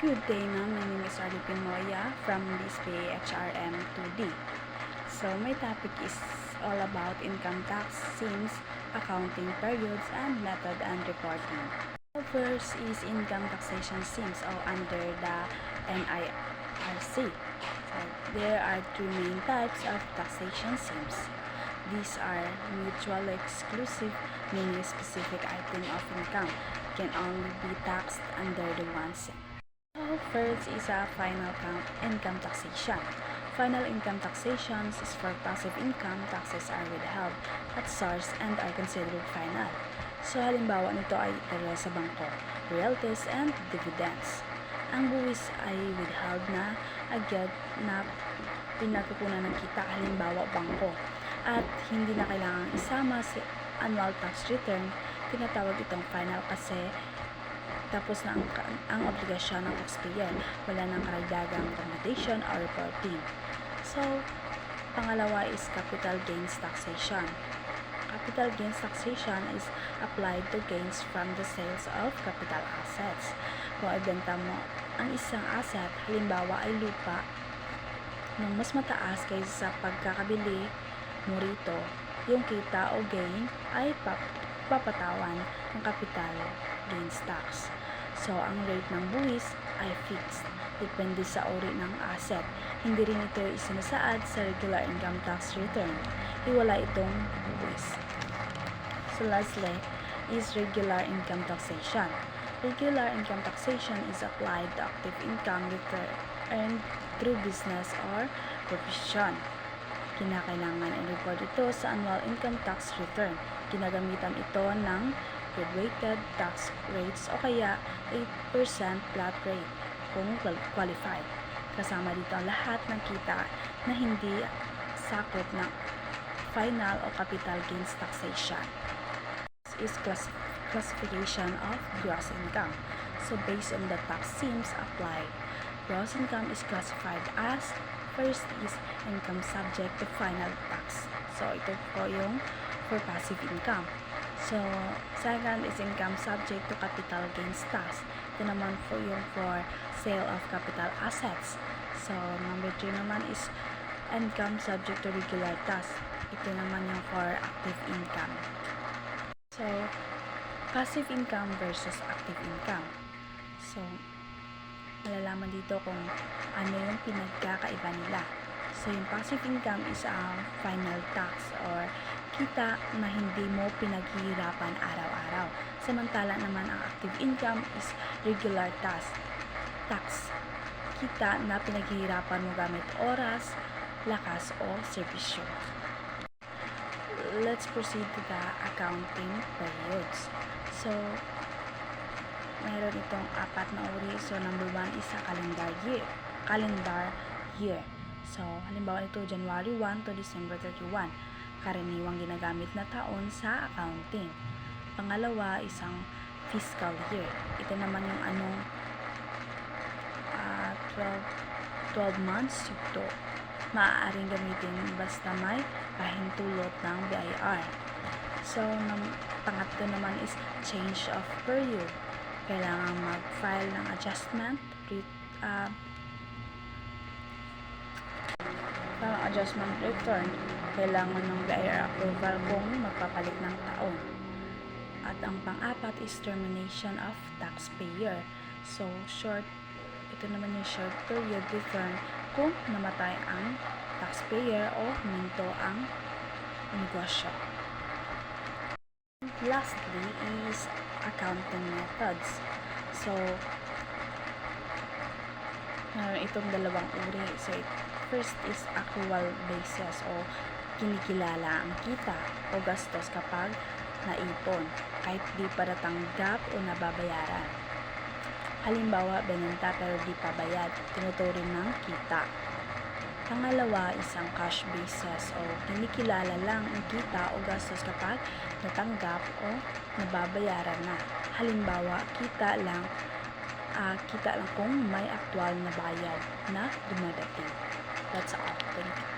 Good day, ma'am. My name is Arlene Moya from BSP HRM 2D. So, my topic is all about income tax, SIMS, accounting periods, and method and reporting. So, first is income taxation SIMS or under the NIRC. So, there are two main types of taxation SIMS. These are mutually exclusive, meaning a specific item of income can only be taxed under the one SIM. First is a final income taxation. Final income taxations is for passive income. Taxes are withheld at source and are considered final. So, halimbawa nito ay interest sa bangko, royalties, and dividends. Ang buwis ay withheld na agad na pinagkukunan ng kita, halimbawa bangko, at hindi na kailangang isama sa annual tax return. Tinatawag itong final kasi tapos na ang obligasyon ng taxpayer. Wala nang karagdagang computation or reporting. So, pangalawa is capital gains taxation. Capital gains taxation is applied to gains from the sales of capital assets. Kung ibenta mo ang isang asset, halimbawa ay lupa, nung mas mataas kaysa sa pagkakabili mo rito, yung kita o gain ay papatawan ng capital gains tax. So, ang rate ng buwis ay fixed. Depende sa uri ng asset. Hindi rin ito isinasaad sa regular income tax return. Iwala itong buwis. So, lastly is regular income taxation. Regular income taxation is applied to active income earned through business or profession. Kinakailangan i-report ito sa annual income tax return. Ginagamitan ito ng graduated tax rates o kaya 8% flat rate kung qualified. Kasama dito ang lahat ng kita na hindi sakop ng final o capital gains taxation. This is classification of gross income. So based on the tax SIMS applied, gross income is classified as first is income subject to final tax. So ito po yung for passive income. So, second is income subject to capital gains tax. Ito naman po yung for sale of capital assets. So, number 3 naman is income subject to regular tax. Ito naman yung for active income. So, passive income versus active income. So, malalaman dito kung ano yung pinagkakaiba nila. So, yung passive income is ang final tax or kita na hindi mo pinaghihirapan araw-araw. Samantala naman ang active income is regular tax. Kita na pinaghihirapan mo gamit oras, lakas o serbisyo. Let's proceed to the accounting periods. So, mayroon itong 4 na uri. So, number 1 is a calendar year. So, halimbawa ito, January 1 to December 31. Karaniwang ginagamit na taon sa accounting. Pangalawa, isang fiscal year. Ito naman yung 12 months ito. Maaaring gamitin basta may pahintulot ng BIR. So, pangatlo naman is change of period. Kailangan mag-file ng adjustment return. Kailangan ng BIR approval kung magpapalit ng taon. At ang pang-apat is termination of taxpayer. So, ito naman yung short period return kung namatay ang taxpayer o huminto ang negosyo. Lastly is accounting methods. So, itong dalawang uri. So, first is accrual basis o kinikilala ang kita o gastos kapag naipon kahit di pa natanggap o nababayaran. Halimbawa, binenta pero di pa bayad, tinuturing ng kita. Pangalawa, isang cash basis o kinikilala lang ang kita o gastos kapag natanggap o nababayaran na. Halimbawa, kita lang kung may aktual na bayad na dumadating. That's all. Thank you.